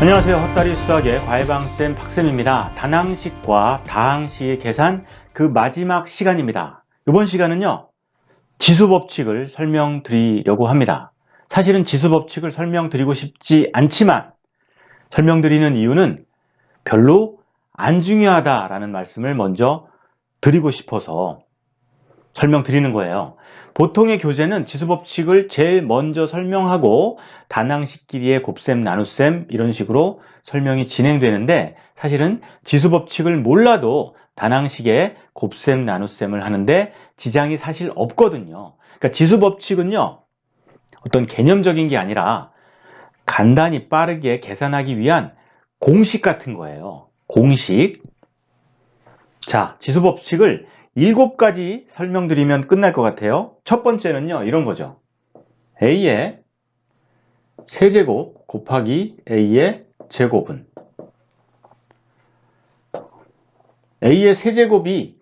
안녕하세요. 헛다리 수학의 과외방쌤 박쌤입니다. 단항식과 다항식의 계산 그 마지막 시간입니다. 이번 시간은요, 지수법칙을 설명드리려고 합니다. 사실은 지수법칙을 설명드리고 싶지 않지만 설명드리는 이유는 별로 안 중요하다라는 말씀을 먼저 드리고 싶어서 설명드리는 거예요. 보통의 교재는 지수법칙을 제일 먼저 설명하고 단항식끼리의 곱셈, 나눗셈 이런 식으로 설명이 진행되는데, 사실은 지수법칙을 몰라도 단항식의 곱셈, 나눗셈을 하는데 지장이 사실 없거든요. 그러니까 지수법칙은요, 어떤 개념적인 게 아니라 간단히 빠르게 계산하기 위한 공식 같은 거예요. 공식. 자, 지수법칙을 7가지 설명드리면 끝날 것 같아요. 첫 번째는요, 이런 거죠. a의 세제곱 곱하기 a의 제곱은, a의 세제곱이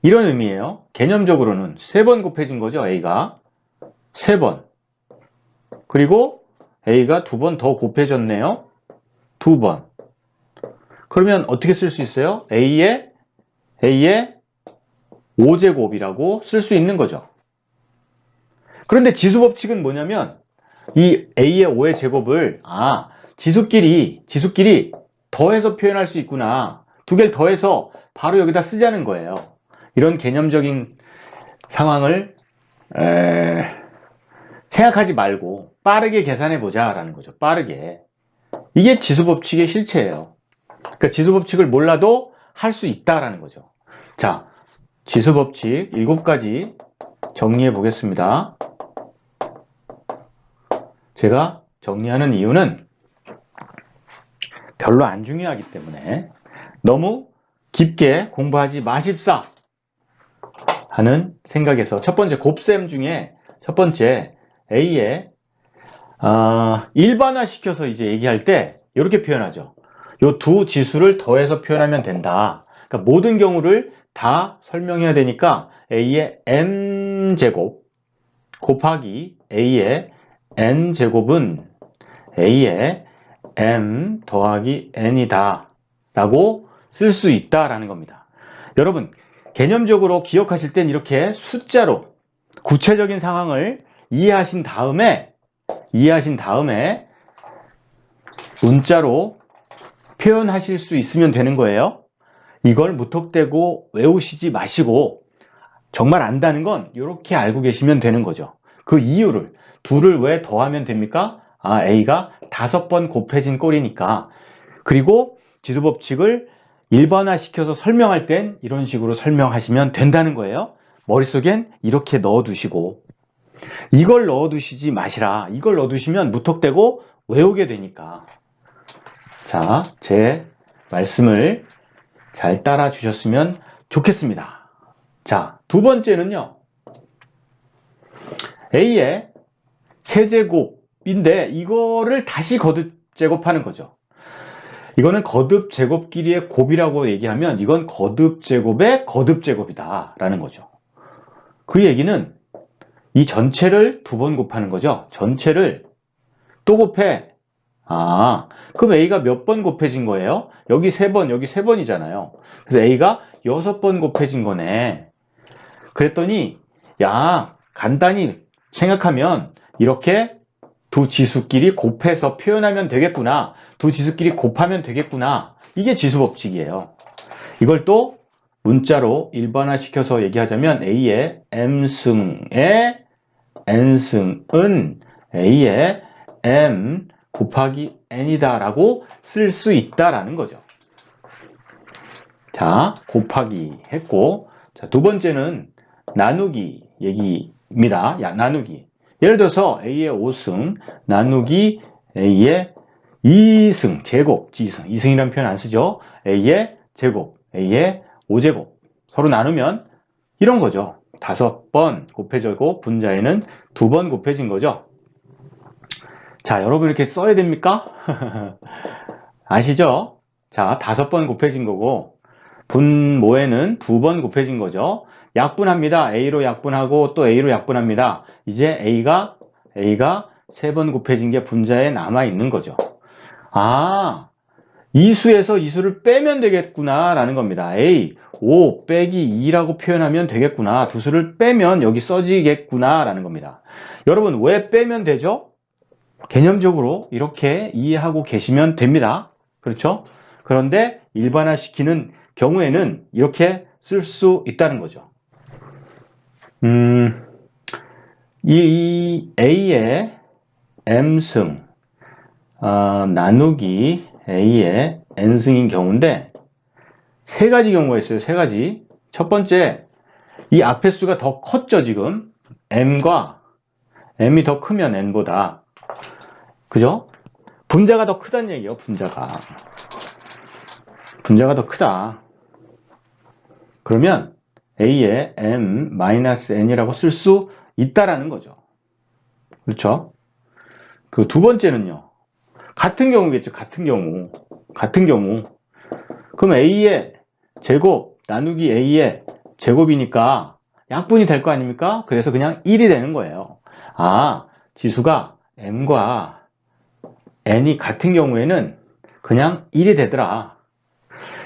이런 의미예요. 개념적으로는 3번 곱해진 거죠. a가 3번, 그리고 a가 2번 더 곱해졌네요. 2번. 그러면 어떻게 쓸 수 있어요? a의 5제곱이라고 쓸 수 있는 거죠. 그런데 지수법칙은 뭐냐면 이 a의 5의 제곱을 지수끼리 더해서 표현할 수 있구나, 2개를 더해서 바로 여기다 쓰자는 거예요. 이런 개념적인 상황을 생각하지 말고 빠르게 계산해 보자 라는 거죠. 빠르게. 이게 지수법칙의 실체예요. 그러니까 지수법칙을 몰라도 할 수 있다라는 거죠. 자, 지수법칙 7가지 정리해 보겠습니다. 제가 정리하는 이유는 별로 안 중요하기 때문에 너무 깊게 공부하지 마십사 하는 생각에서, 첫 번째 곱셈 중에 첫 번째 a에 일반화 시켜서 이제 얘기할 때 이렇게 표현하죠. 요 두 지수를 더해서 표현하면 된다. 그러니까 모든 경우를 다 설명해야 되니까 a의 m제곱 곱하기 a의 n제곱은 a의 m 더하기 n이다 라고 쓸 수 있다라는 겁니다. 여러분, 개념적으로 기억하실 땐 이렇게 숫자로 구체적인 상황을 이해하신 다음에 문자로 표현하실 수 있으면 되는 거예요. 이걸 무턱대고 외우시지 마시고 정말 안다는 건 이렇게 알고 계시면 되는 거죠. 그 이유를, 둘을 왜 더하면 됩니까? a가 5번 곱해진 꼴이니까. 그리고 지수법칙을 일반화 시켜서 설명할 땐 이런 식으로 설명하시면 된다는 거예요. 머릿속엔 이렇게 넣어두시고, 이걸 넣어두시지 마시라. 이걸 넣어두시면 무턱대고 외우게 되니까. 자, 제 말씀을 잘 따라 주셨으면 좋겠습니다. 자, 두 번째는요, a의 세제곱인데 이거를 다시 거듭 제곱하는 거죠. 이거는 거듭 제곱끼리의 곱이라고 얘기하면 이건 거듭 제곱의 거듭 제곱이다 라는 거죠. 그 얘기는 이 전체를 2번 곱하는 거죠. 전체를 또 곱해. 그럼 a가 몇 번 곱해진 거예요? 여기 3번, 여기 3번이잖아요. 그래서 a가 6번 곱해진 거네. 그랬더니 간단히 생각하면 이렇게 두 지수끼리 곱해서 표현하면 되겠구나, 두 지수끼리 곱하면 되겠구나, 이게 지수법칙이에요. 이걸 또 문자로 일반화 시켜서 얘기하자면 a의 m승의 n승은 a의 m 곱하기 n이다 라고 쓸 수 있다라는 거죠. 자, 곱하기 했고, 자, 두 번째는 나누기 얘기입니다. 나누기. 예를 들어서 a의 5승 나누기 a의 2승 제곱, 지승, 2승이라는 표현 안 쓰죠. a의 제곱, a의 5제곱 서로 나누면 이런 거죠. 5번 곱해지고 분자에는 2번 곱해진 거죠. 자, 여러분 이렇게 써야 됩니까? 아시죠? 자, 5번 곱해진 거고 분모에는 2번 곱해진 거죠. 약분합니다. a로 약분하고 또 a로 약분합니다. 이제 a가 3번 곱해진 게 분자에 남아 있는 거죠. 아, 이 수에서 이 수를 빼면 되겠구나 라는 겁니다. A, 5 빼기 2라고 표현하면 되겠구나. 두 수를 빼면 여기 써지겠구나 라는 겁니다. 여러분, 왜 빼면 되죠? 개념적으로 이렇게 이해하고 계시면 됩니다. 그렇죠? 그런데 일반화시키는 경우에는 이렇게 쓸 수 있다는 거죠. 이 A의 M승 나누기 A의 N승인 경우인데 세 가지 경우가 있어요. 세 가지. 첫 번째, 이 앞의 수가 더 컸죠, 지금. M이 더 크면 N보다. 그죠? 분자가 더 크다는 얘기예요, 분자가. 분자가 더 크다. 그러면 A의 M-N이라고 쓸 수 있다라는 거죠. 그렇죠? 그 두 번째는요. 같은 경우겠죠, 같은 경우. 같은 경우. 그럼 A의 제곱 나누기 A의 제곱이니까 약분이 될 거 아닙니까? 그래서 그냥 1이 되는 거예요. 아, 지수가 M과 N이 같은 경우에는 그냥 1이 되더라.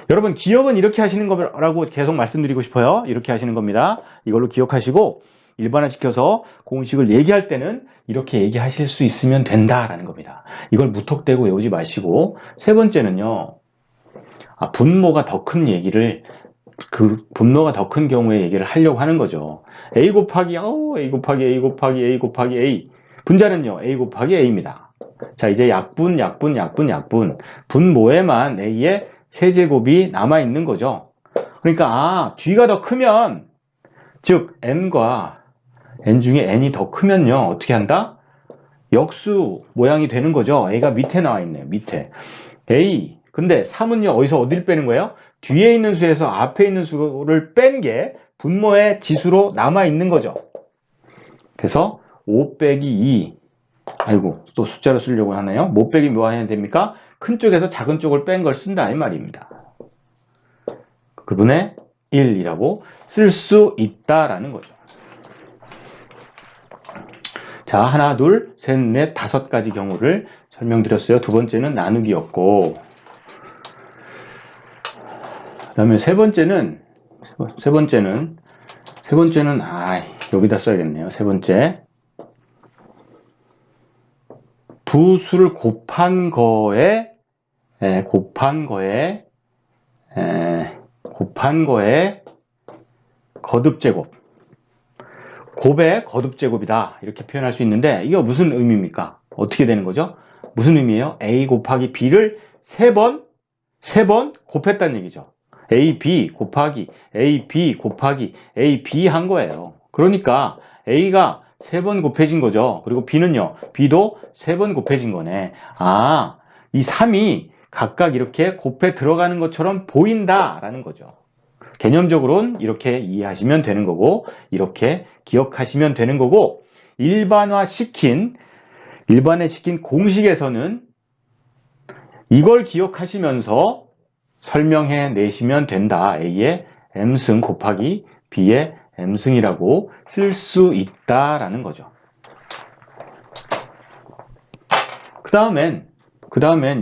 여러분, 기억은 이렇게 하시는 거라고 계속 말씀드리고 싶어요. 이렇게 하시는 겁니다. 이걸로 기억하시고 일반화시켜서 공식을 얘기할 때는 이렇게 얘기하실 수 있으면 된다라는 겁니다. 이걸 무턱대고 외우지 마시고, 세 번째는요. 분모가 더 큰 얘기를, 그 분모가 더 큰 경우에 얘기를 하려고 하는 거죠. A 곱하기 A 곱하기 A 곱하기 A 곱하기 A. 분자는요, A 곱하기 A입니다. 자, 이제 약분. 분모에만 A의 세제곱이 남아있는 거죠. 그러니까, 뒤가 더 크면, 즉, N과 N 중에 N이 더 크면요, 어떻게 한다? 역수 모양이 되는 거죠. A가 밑에 나와 있네요, 밑에. A. 근데 3은요, 어디를 빼는 거예요? 뒤에 있는 수에서 앞에 있는 수를 뺀 게 분모의 지수로 남아있는 거죠. 그래서 5 빼기 2. 아이고, 또 숫자로 쓰려고 하네요. 뭐 빼기 뭐 해야 됩니까? 큰 쪽에서 작은 쪽을 뺀 걸 쓴다 이 말입니다. 그분의 1이라고 쓸 수 있다라는 거죠. 자, 하나, 둘, 셋, 넷, 다섯 가지 경우를 설명드렸어요. 두 번째는 나누기였고, 그 다음에 세 번째는 여기다 써야겠네요. 세 번째, 두 수를 곱한 거에 거듭제곱. 곱의 거듭제곱이다. 이렇게 표현할 수 있는데, 이게 무슨 의미입니까? 어떻게 되는 거죠? 무슨 의미예요? A 곱하기 B를 세 번 곱했다는 얘기죠. AB 곱하기 AB 곱하기 AB 한 거예요. 그러니까 A가 세 번 곱해진 거죠. 그리고 B는요, B도 세 번 곱해진 거네. 아, 이 3이 각각 이렇게 곱해 들어가는 것처럼 보인다라는 거죠. 개념적으로는 이렇게 이해하시면 되는 거고, 이렇게 기억하시면 되는 거고, 일반화시킨 공식에서는 이걸 기억하시면서 설명해 내시면 된다. A의 M승 곱하기 B의 M승이라고 쓸 수 있다라는 거죠. 그 다음엔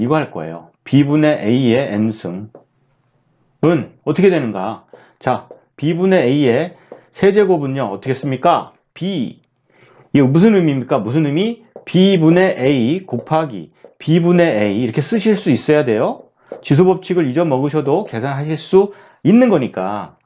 이거 할 거예요. B분의 A의 N승은 어떻게 되는가? 자, B분의 A의 세제곱은요, 어떻게 씁니까? B. 이거 무슨 의미입니까? 무슨 의미? B분의 A 곱하기 B분의 A 이렇게 쓰실 수 있어야 돼요. 지수법칙을 잊어먹으셔도 계산하실 수 있는 거니까.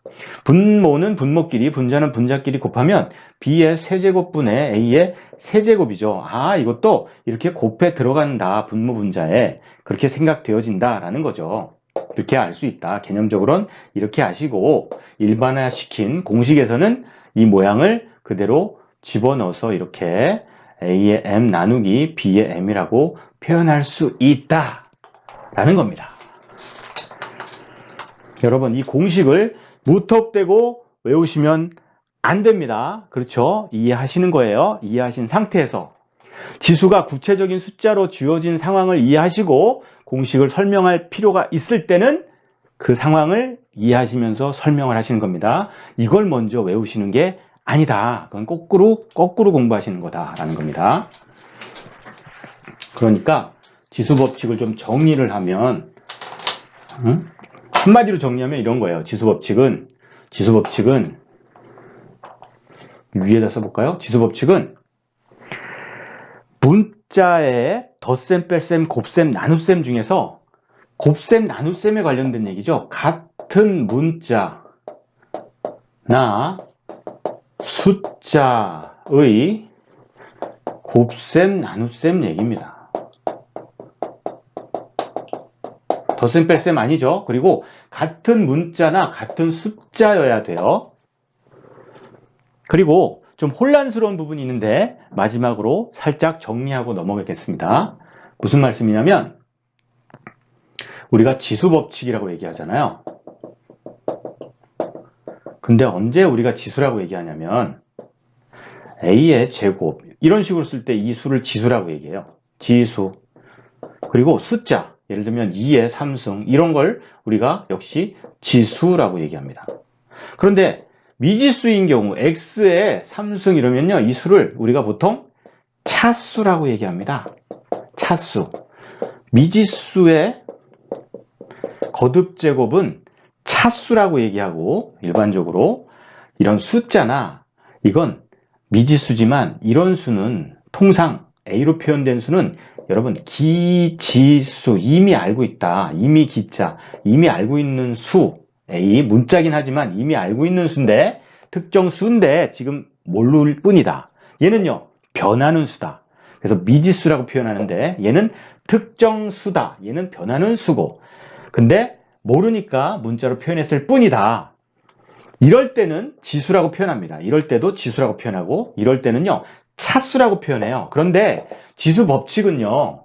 분모는 분모끼리, 분자는 분자끼리 곱하면 B의 세제곱분의 A의 세제곱이죠. 아, 이것도 이렇게 곱해 들어간다. 분모 분자에. 그렇게 생각되어진다라는 거죠. 그렇게 알 수 있다. 개념적으로는 이렇게 아시고, 일반화시킨 공식에서는 이 모양을 그대로 집어넣어서 이렇게 A의 M 나누기 B의 M이라고 표현할 수 있다라는 겁니다. 여러분, 이 공식을 무턱대고 외우시면 안 됩니다. 그렇죠? 이해하시는 거예요. 이해하신 상태에서 지수가 구체적인 숫자로 주어진 상황을 이해하시고 공식을 설명할 필요가 있을 때는 그 상황을 이해하시면서 설명을 하시는 겁니다. 이걸 먼저 외우시는 게 아니다. 그건 거꾸로 공부하시는 거다라는 겁니다. 그러니까 지수법칙을 좀 정리를 하면, 한마디로 정리하면 이런 거예요. 지수법칙은 위에다 써볼까요? 지수법칙은 문자의 덧셈, 뺄셈, 곱셈, 나눗셈 중에서 곱셈, 나눗셈에 관련된 얘기죠. 같은 문자나 숫자의 곱셈, 나눗셈 얘기입니다. 덧셈, 뺄셈 아니죠. 그리고 같은 문자나 같은 숫자여야 돼요. 그리고 좀 혼란스러운 부분이 있는데 마지막으로 살짝 정리하고 넘어가겠습니다. 무슨 말씀이냐면 우리가 지수법칙이라고 얘기하잖아요. 근데 언제 우리가 지수라고 얘기하냐면 A의 제곱 이런 식으로 쓸 때 이 수를 지수라고 얘기해요. 지수. 그리고 숫자 예를 들면 2의 3승 이런 걸 우리가 역시 지수라고 얘기합니다. 그런데 미지수인 경우 x의 3승 이러면요 이 수를 우리가 보통 차수라고 얘기합니다. 차수. 미지수의 거듭제곱은 차수라고 얘기하고 일반적으로 이런 숫자나 이건 미지수지만 이런 수는 통상 A로 표현된 수는 여러분 기지수 이미 알고 있다. 이미 기자 이미 알고 있는 수 A 문자긴 하지만 이미 알고 있는 수인데 특정 수인데 지금 모를 뿐이다. 얘는요 변하는 수다. 그래서 미지수라고 표현하는데 얘는 특정 수다. 얘는 변하는 수고 근데 모르니까 문자로 표현했을 뿐이다. 이럴 때는 지수라고 표현합니다. 이럴 때도 지수라고 표현하고 이럴 때는요 차수라고 표현해요. 그런데 지수법칙은요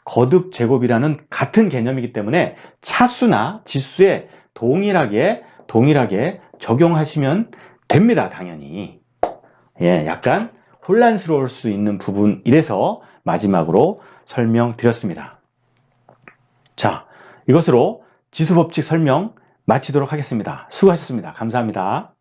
거듭 제곱이라는 같은 개념이기 때문에 차수나 지수에 동일하게 적용하시면 됩니다. 당연히. 예, 약간 혼란스러울 수 있는 부분 이래서 마지막으로 설명드렸습니다. 자, 이것으로 지수법칙 설명 마치도록 하겠습니다. 수고하셨습니다. 감사합니다.